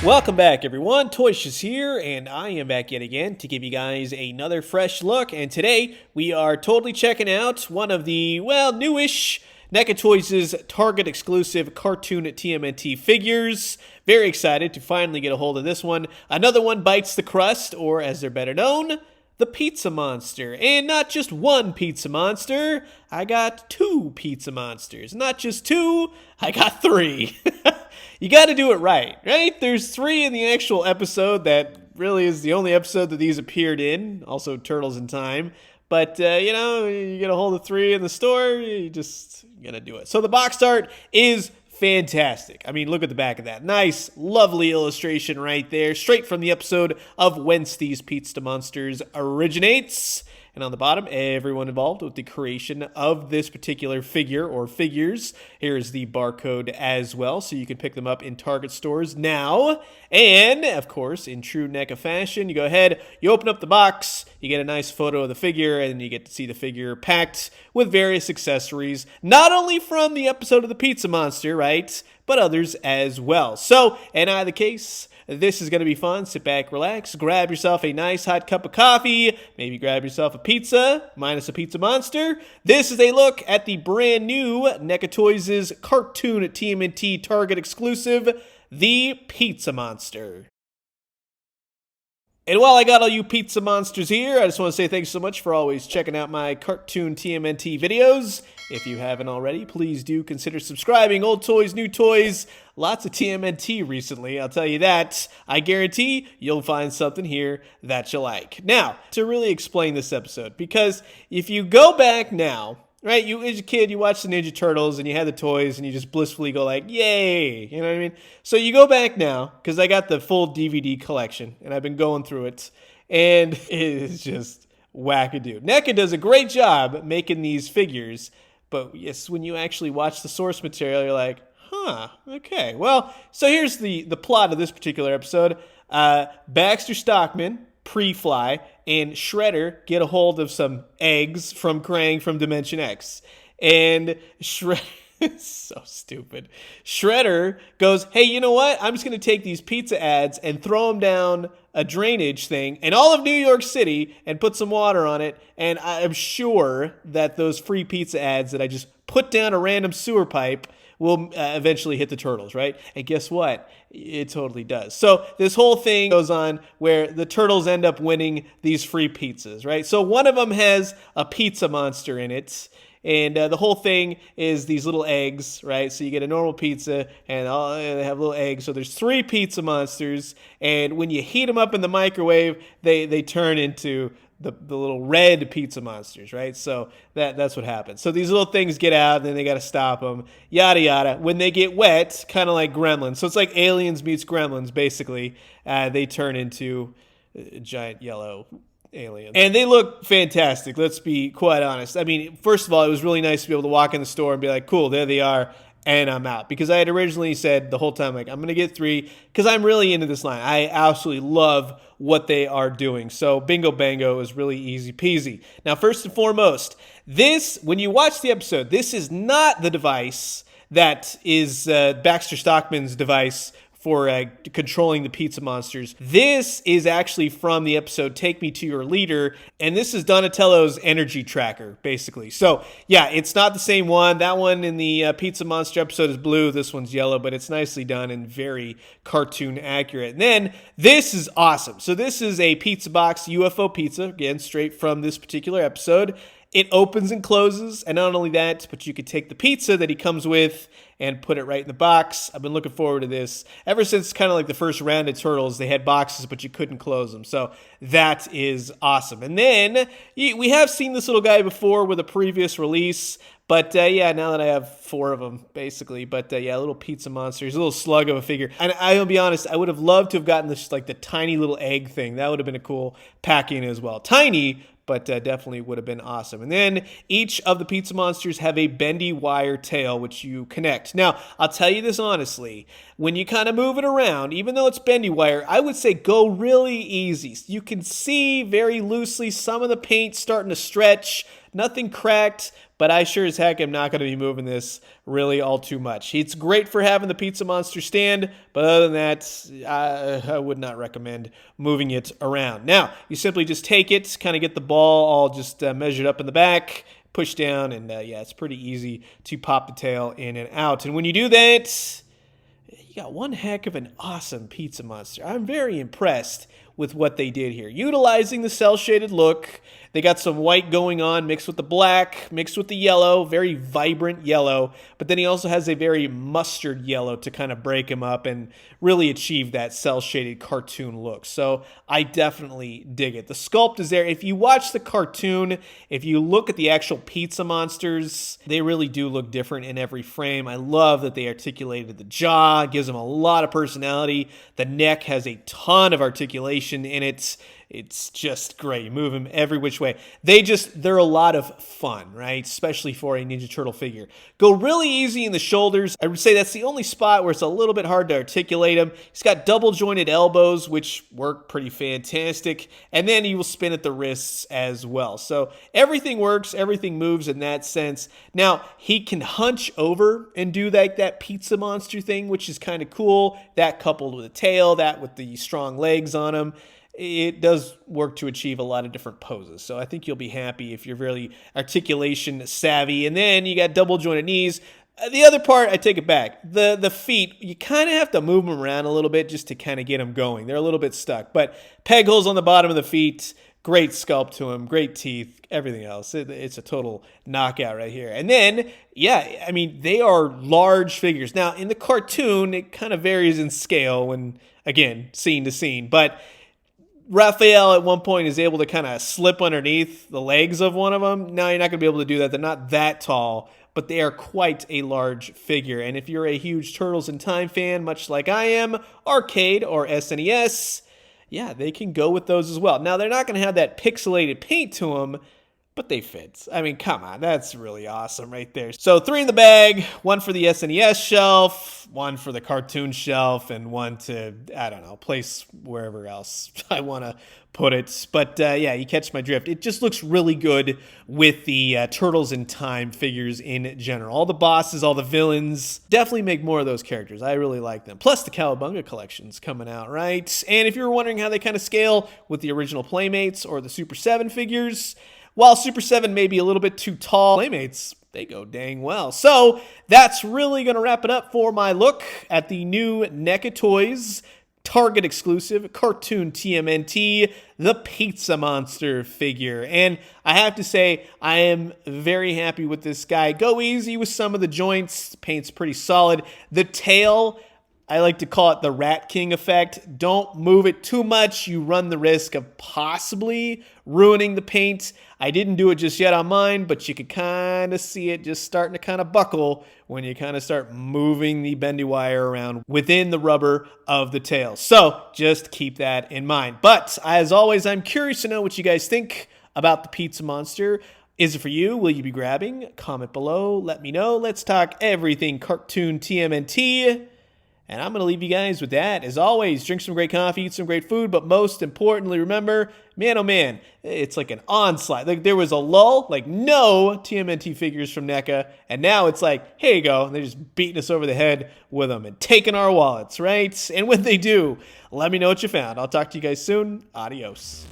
Welcome back, everyone. Toyshiz here, and I am back yet again to give you guys another fresh look. And today we are totally checking out one of the, well, newish NECA Toys' Target exclusive cartoon TMnT figures. Very excited to finally get a hold of this one. Another one bites the crust, or as they're better known, the Pizza Monster. And not just one Pizza Monster, I got two Pizza Monsters. Not just two, I got three. You got to do it right? There's three in the actual episode. That really is the only episode that these appeared in. Also, Turtles in Time. But, you get a hold of three in the store, you just got to do it. So the box art is fantastic. I mean, look at the back of that. Nice, lovely illustration right there. Straight from the episode of Whence These Pizza Monsters Originates. And on the bottom, everyone involved with the creation of this particular figure or figures. Here is the barcode as well, so you can pick them up in Target stores now. And, of course, in true NECA fashion, you go ahead, you open up the box, you get a nice photo of the figure, and you get to see the figure packed with various accessories, not only from the episode of the Pizza Monster, right, but others as well. So, in either case, this is going to be fun. Sit back, relax, grab yourself a nice hot cup of coffee, maybe grab yourself a pizza, minus a Pizza Monster. This is a look at the brand new NECA Toys' cartoon TMnT Target exclusive, the Pizza Monster. And while I got all you Pizza Monsters here, I just want to say thanks so much for always checking out my cartoon TMnT videos. If you haven't already, please do consider subscribing. Old toys, new toys, lots of TMnT recently, I'll tell you that. I guarantee you'll find something here that you like. Now, to really explain this episode, because if you go back now, right, you as a kid, you watched the Ninja Turtles and you had the toys and you just blissfully go like, yay, you know what I mean? So you go back now, because I got the full DVD collection and I've been going through it, and it is just wackadoo. NECA does a great job making these figures, but yes, when you actually watch the source material, you're like, huh, okay. Well, so here's the plot of this particular episode. Baxter Stockman, Pre-Fly, and Shredder get a hold of some eggs from Krang from Dimension X. And Shredder, so stupid. Shredder goes, hey, you know what? I'm just going to take these pizza ads and throw them down a drainage thing in all of New York City and put some water on it. And I'm sure that those free pizza ads that I just put down a random sewer pipe will eventually hit the turtles, right? And guess what? It totally does. So this whole thing goes on where the turtles end up winning these free pizzas, right? So one of them has a Pizza Monster in it. And the whole thing is these little eggs, right? So you get a normal pizza, and they have little eggs. So there's three Pizza Monsters, and when you heat them up in the microwave, they turn into the little red Pizza Monsters, right? So that's what happens. So these little things get out, and then they got to stop them, yada, yada. When they get wet, kind of like Gremlins. So it's like Aliens meets Gremlins, basically. They turn into giant yellow aliens. And they look fantastic, let's be quite honest. I mean, first of all, it was really nice to be able to walk in the store and be like, cool, there they are, and I'm out. Because I had originally said the whole time, like, I'm going to get three, because I'm really into this line. I absolutely love what they are doing. So bingo bango is really easy peasy. Now, first and foremost, this, when you watch the episode, this is not the device that is Baxter Stockman's device for controlling the Pizza Monsters. This is actually from the episode Take Me to Your Leader, and this is Donatello's energy tracker, basically. So, yeah, it's not the same one. That one in the Pizza Monster episode is blue. This one's yellow, but it's nicely done and very cartoon accurate. And then, this is awesome. So this is a pizza box, UFO pizza, again, straight from this particular episode. It opens and closes, and not only that, but you can take the pizza that he comes with and put it right in the box. I've been looking forward to this. Ever since kind of like the first round of Turtles, they had boxes, but you couldn't close them. So that is awesome. And then we have seen this little guy before with a previous release, but yeah, now that I have four of them, basically. But yeah, a little Pizza Monster. He's a little slug of a figure. And I'll be honest, I would have loved to have gotten this, like the tiny little egg thing. That would have been a cool packing as well. Tiny, but definitely would have been awesome. And then each of the Pizza Monsters have a bendy wire tail, which you connect. Now, I'll tell you this honestly, when you kind of move it around, even though it's bendy wire, I would say go really easy. You can see very loosely some of the paint starting to stretch. Nothing cracked, but I sure as heck am not going to be moving this really all too much. It's great for having the Pizza Monster stand, but other than that, I would not recommend moving it around. Now, you simply just take it, kind of get the ball all just measured up in the back, push down, and yeah, it's pretty easy to pop the tail in and out. And when you do that, you got one heck of an awesome Pizza Monster. I'm very impressed with what they did here. Utilizing the cel-shaded look, they got some white going on mixed with the black, mixed with the yellow, very vibrant yellow, but then he also has a very mustard yellow to kind of break him up and really achieve that cel-shaded cartoon look. So I definitely dig it. The sculpt is there. If you watch the cartoon, if you look at the actual Pizza Monsters, they really do look different in every frame. I love that they articulated the jaw, gives them a lot of personality. The neck has a ton of articulation in it. It's just great. You move them every which way. They're a lot of fun, right? Especially for a Ninja Turtle figure. Go really easy in the shoulders. I would say that's the only spot where it's a little bit hard to articulate him. He's got double jointed elbows, which work pretty fantastic. And then he will spin at the wrists as well. So everything works. Everything moves in that sense. Now, he can hunch over and do that Pizza Monster thing, which is kind of cool. That coupled with a tail, that with the strong legs on him. It does work to achieve a lot of different poses. So I think you'll be happy if you're really articulation savvy. And then you got double jointed knees. The other part, I take it back. The feet, you kind of have to move them around a little bit just to kind of get them going. They're a little bit stuck. But peg holes on the bottom of the feet, great sculpt to them, great teeth, everything else. It's a total knockout right here. And then, yeah, I mean, they are large figures. Now, in the cartoon, it kind of varies in scale when, again, scene to scene. But Raphael at one point is able to kind of slip underneath the legs of one of them. Now you're not going to be able to do that. They're not that tall, but they are quite a large figure. And if you're a huge Turtles in Time fan, much like I am, arcade or SNES, yeah, they can go with those as well. Now they're not going to have that pixelated paint to them, but they fit. I mean, come on, that's really awesome right there. So 3 in the bag, 1 for the SNES shelf, 1 for the cartoon shelf, and 1 to, I don't know, place wherever else I want to put it. But yeah, you catch my drift. It just looks really good with the Turtles in Time figures in general. All the bosses, all the villains, definitely make more of those characters. I really like them. Plus the Cowabunga collection's coming out, right? And if you were wondering how they kind of scale with the original Playmates or the Super 7 figures, while Super 7 may be a little bit too tall, Playmates, they go dang well. So that's really going to wrap it up for my look at the new NECA Toys Target exclusive cartoon TMnT, the Pizza Monster figure. And I have to say, I am very happy with this guy. Go easy with some of the joints. Paint's pretty solid. The tail, I like to call it the Rat King effect. Don't move it too much. You run the risk of possibly ruining the paint. I didn't do it just yet on mine, but you could kind of see it just starting to kind of buckle when you kind of start moving the bendy wire around within the rubber of the tail. So just keep that in mind. But as always, I'm curious to know what you guys think about the Pizza Monster. Is it for you? Will you be grabbing? Comment below. Let me know. Let's talk everything cartoon TMnT. And I'm going to leave you guys with that. As always, drink some great coffee, eat some great food, but most importantly, remember, man, oh man, it's like an onslaught. Like there was a lull, like no TMnT figures from NECA, and now it's like, here you go, and they're just beating us over the head with them and taking our wallets, right? And when they do, let me know what you found. I'll talk to you guys soon. Adios.